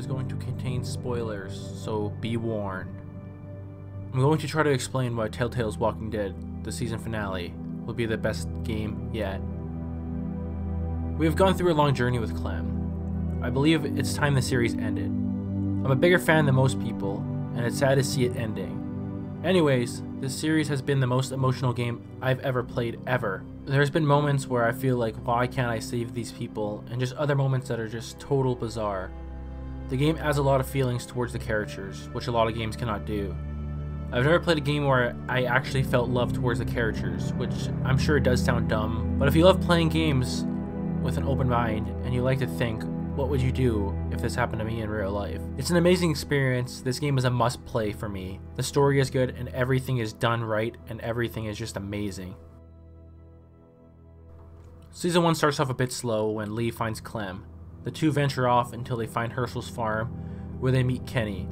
is going to contain spoilers, so be warned. I'm going to try to explain why Telltale's Walking Dead, the season finale, will be the best game yet. We have gone through a long journey with Clem. I believe it's time the series ended. I'm a bigger fan than most people, and it's sad to see it ending. Anyways, this series has been the most emotional game I've ever played ever. There's been moments where I feel like, why can't I save these people, and just other moments that are just total bizarre. The game adds a lot of feelings towards the characters, which a lot of games cannot do. I've never played a game where I actually felt love towards the characters, which I'm sure it does sound dumb, but if you love playing games with an open mind, and you like to think, what would you do if this happened to me in real life? It's an amazing experience. This game is a must play for me. The story is good and everything is done right and everything is just amazing. Season 1 starts off a bit slow when Lee finds Clem. The two venture off until they find Herschel's farm where they meet Kenny,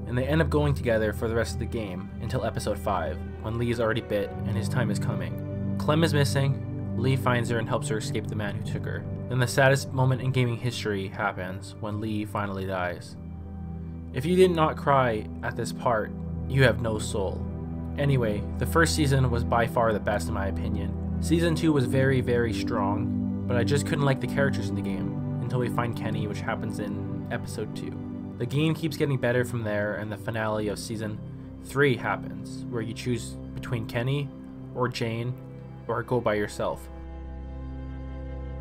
and they end up going together for the rest of the game until episode 5 when Lee is already bit and his time is coming. Clem is missing, Lee finds her and helps her escape the man who took her. Then the saddest moment in gaming history happens when Lee finally dies. If you did not cry at this part, you have no soul. Anyway, the first season was by far the best in my opinion. Season 2 was very, very strong, but I just couldn't like the characters in the game until we find Kenny, which happens in episode 2. The game keeps getting better from there, and the finale of season 3 happens, where you choose between Kenny or Jane or go by yourself.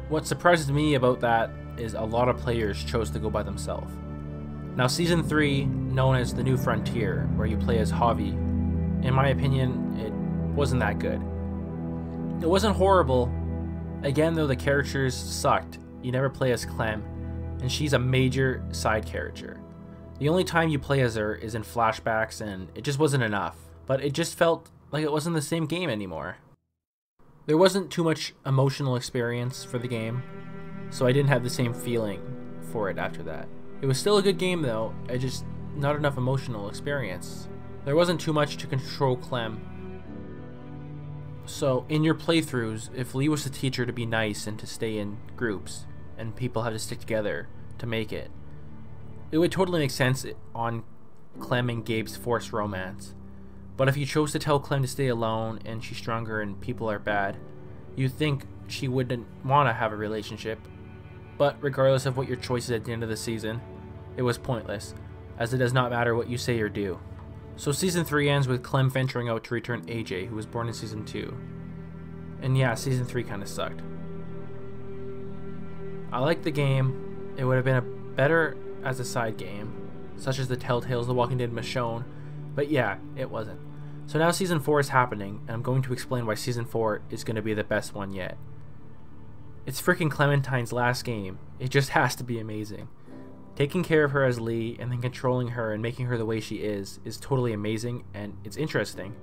What surprises me about that is a lot of players chose to go by themselves. Now season 3, known as The New Frontier, where you play as Javi, in my opinion, it wasn't that good. It wasn't horrible. Again though, the characters sucked. You never play as Clem, and she's a major side character. The only time you play as her is in flashbacks, and it just wasn't enough. But it just felt like it wasn't the same game anymore. There wasn't too much emotional experience for the game, so I didn't have the same feeling for it after that. It was still a good game though, I just not enough emotional experience. There wasn't too much to control Clem. So in your playthroughs, if Lee was to teach her to be nice and to stay in groups, and people have to stick together to make it, it would totally make sense on Clem and Gabe's forced romance. But if you chose to tell Clem to stay alone and she's stronger and people are bad, you'd think she wouldn't want to have a relationship. But regardless of what your choice is at the end of the season, it was pointless, as it does not matter what you say or do. So season 3 ends with Clem venturing out to return AJ, who was born in season 2. And yeah, season 3 kinda sucked. I liked the game. It would have been better as a side game, such as the Telltales, The Walking Dead, Michonne, but yeah, it wasn't. So now season 4 is happening, and I'm going to explain why season 4 is going to be the best one yet. It's freaking Clementine's last game. It just has to be amazing. Taking care of her as Lee, and then controlling her and making her the way she is totally amazing, and it's interesting.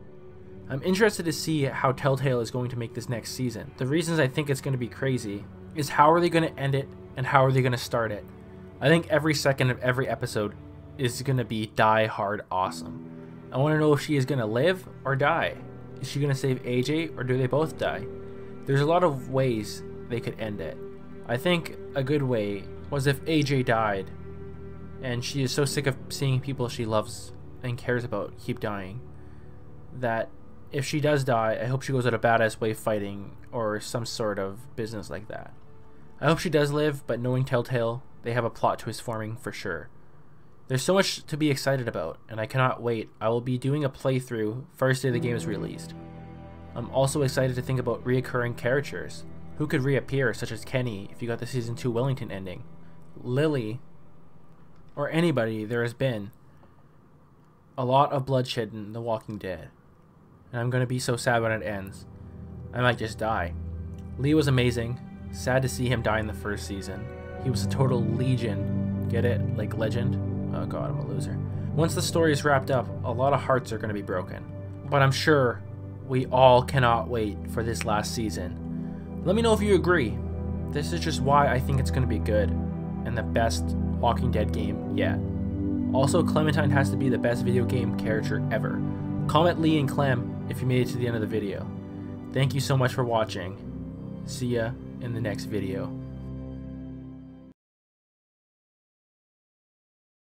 I'm interested to see how Telltale is going to make this next season. The reasons I think it's going to be crazy is how are they going to end it, and how are they going to start it. I think every second of every episode is going to be die hard awesome. I want to know if she is going to live or die. Is she going to save AJ, or do they both die? There's a lot of ways they could end it. I think a good way was if AJ died, and she is so sick of seeing people she loves and cares about keep dying, that if she does die, I hope she goes out a badass way fighting, or some sort of business like that. I hope she does live, but knowing Telltale, they have a plot twist forming for sure. There's so much to be excited about, and I cannot wait. I will be doing a playthrough first day the game is released. I'm also excited to think about reoccurring characters. Who could reappear, such as Kenny if you got the season 2 Wellington ending, Lily, or anybody. There has been a lot of bloodshed in The Walking Dead, and I'm going to be so sad when it ends. I might just die. Lee was amazing. Sad to see him die in the first season. He was a total legion. Get it? Like legend? Oh god, I'm a loser. Once the story is wrapped up, a lot of hearts are going to be broken. But I'm sure we all cannot wait for this last season. Let me know if you agree. This is just why I think it's going to be good, and the best Walking Dead game yet. Also, Clementine has to be the best video game character ever. Comment Lee and Clem if you made it to the end of the video. Thank you so much for watching. See ya in the next video.